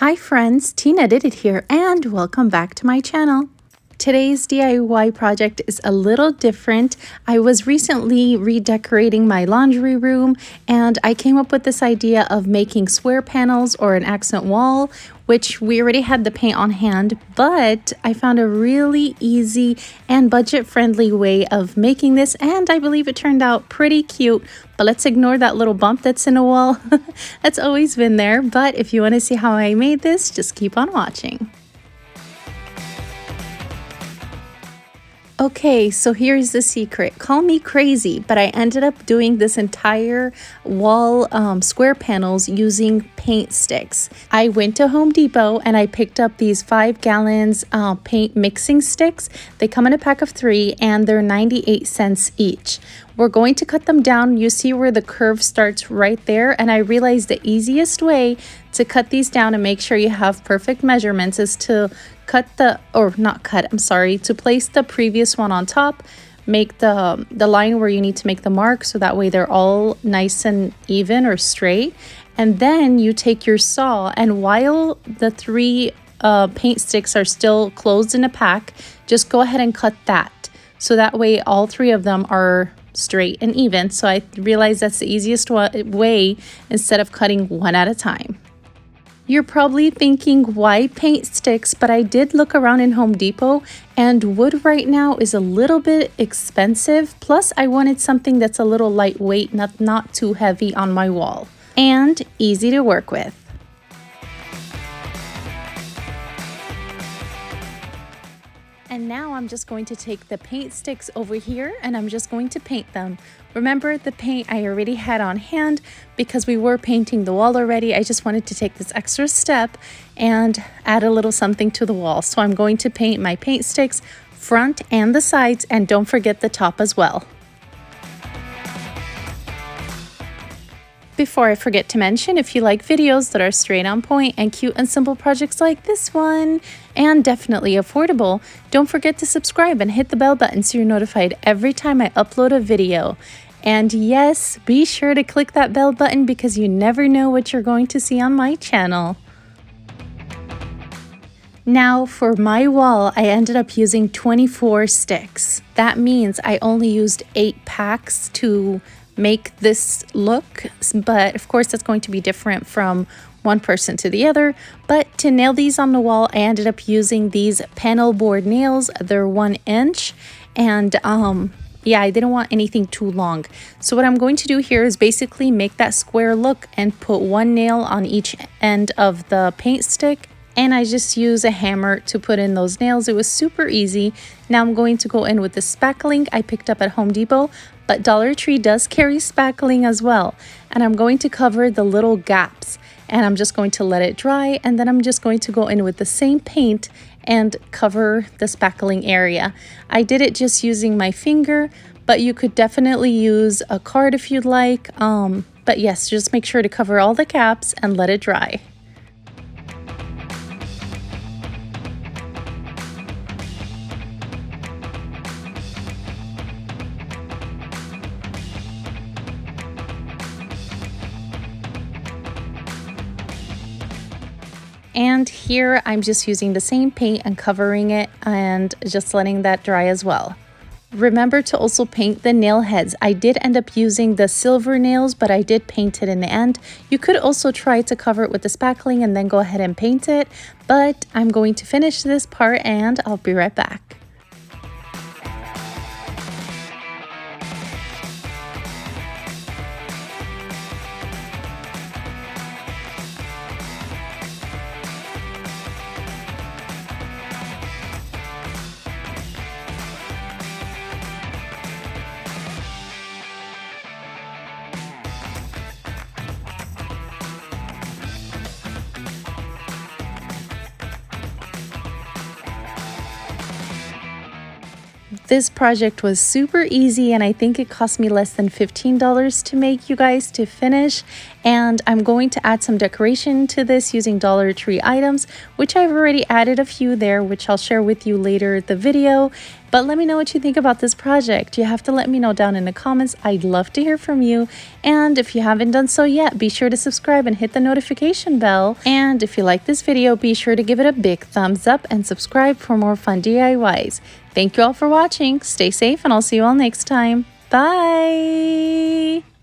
Hi friends, Tina did it here and welcome back to my channel. Today's DIY project is a little different. I was recently redecorating my laundry room and I came up with this idea of making square panels or an accent wall, which we already had the paint on hand, but I found a really easy and budget-friendly way of making this, and I believe it turned out pretty cute. But let's ignore that little bump that's in a wall. That's always been there, but if you want to see how I made this, just keep on watching. Okay, so here's the secret. Call me crazy, but I ended up doing this entire wall square panels using paint sticks. I went to Home Depot and I picked up these 5 gallons paint mixing sticks. They come in a pack of 3 and they're 98 cents each. We're going to cut them down. You see where the curve starts right there, and I realized the easiest way to cut these down and make sure you have perfect measurements is to to place the previous one on top, make the line where you need to make the mark so that way they're all nice and even or straight. And then you take your saw, and while the 3 paint sticks are still closed in a pack, just go ahead and cut that. So that way all 3 of them are straight and even. So I realized that's the easiest way instead of cutting one at a time. You're probably thinking, why paint sticks? But I did look around in Home Depot and wood right now is a little bit expensive. Plus I wanted something that's a little lightweight, not too heavy on my wall, and easy to work with. And now I'm just going to take the paint sticks over here and I'm just going to paint them. Remember, the paint I already had on hand because we were painting the wall already. I just wanted to take this extra step and add a little something to the wall. So I'm going to paint my paint sticks front and the sides, and don't forget the top as well. Before I forget to mention, if you like videos that are straight on point and cute and simple projects like this one, and definitely affordable, don't forget to subscribe and hit the bell button so you're notified every time I upload a video. And yes, be sure to click that bell button because you never know what you're going to see on my channel. Now for my wall, I ended up using 24 sticks. That means I only used 8 packs to make this look, but of course that's going to be different from one person to the other. But to nail these on the wall, I ended up using these panel board nails. They're 1 inch, and yeah, I didn't want anything too long. So what I'm going to do here is basically make that square look and put 1 nail on each end of the paint stick. And I just use a hammer to put in those nails. It was super easy. Now I'm going to go in with the spackling I picked up at Home Depot, but Dollar Tree does carry spackling as well. And I'm going to cover the little gaps, and I'm just going to let it dry, and then I'm just going to go in with the same paint and cover the spackling area. I did it just using my finger, but you could definitely use a card if you'd like. But yes, just make sure to cover all the gaps and let it dry. And here I'm just using the same paint and covering it and just letting that dry as well. Remember to also paint the nail heads. I did end up using the silver nails, but I did paint it in the end. You could also try to cover it with the spackling and then go ahead and paint it, but I'm going to finish this part and I'll be right back. This project was super easy, and I think it cost me less than $15 to make, you guys, to finish. And I'm going to add some decoration to this using Dollar Tree items, which I've already added a few there, which I'll share with you later in the video. But let me know what you think about this project. You have to let me know down in the comments. I'd love to hear from you. And if you haven't done so yet, be sure to subscribe and hit the notification bell. And if you like this video, be sure to give it a big thumbs up and subscribe for more fun DIYs. Thank you all for watching. Stay safe and I'll see you all next time. Bye!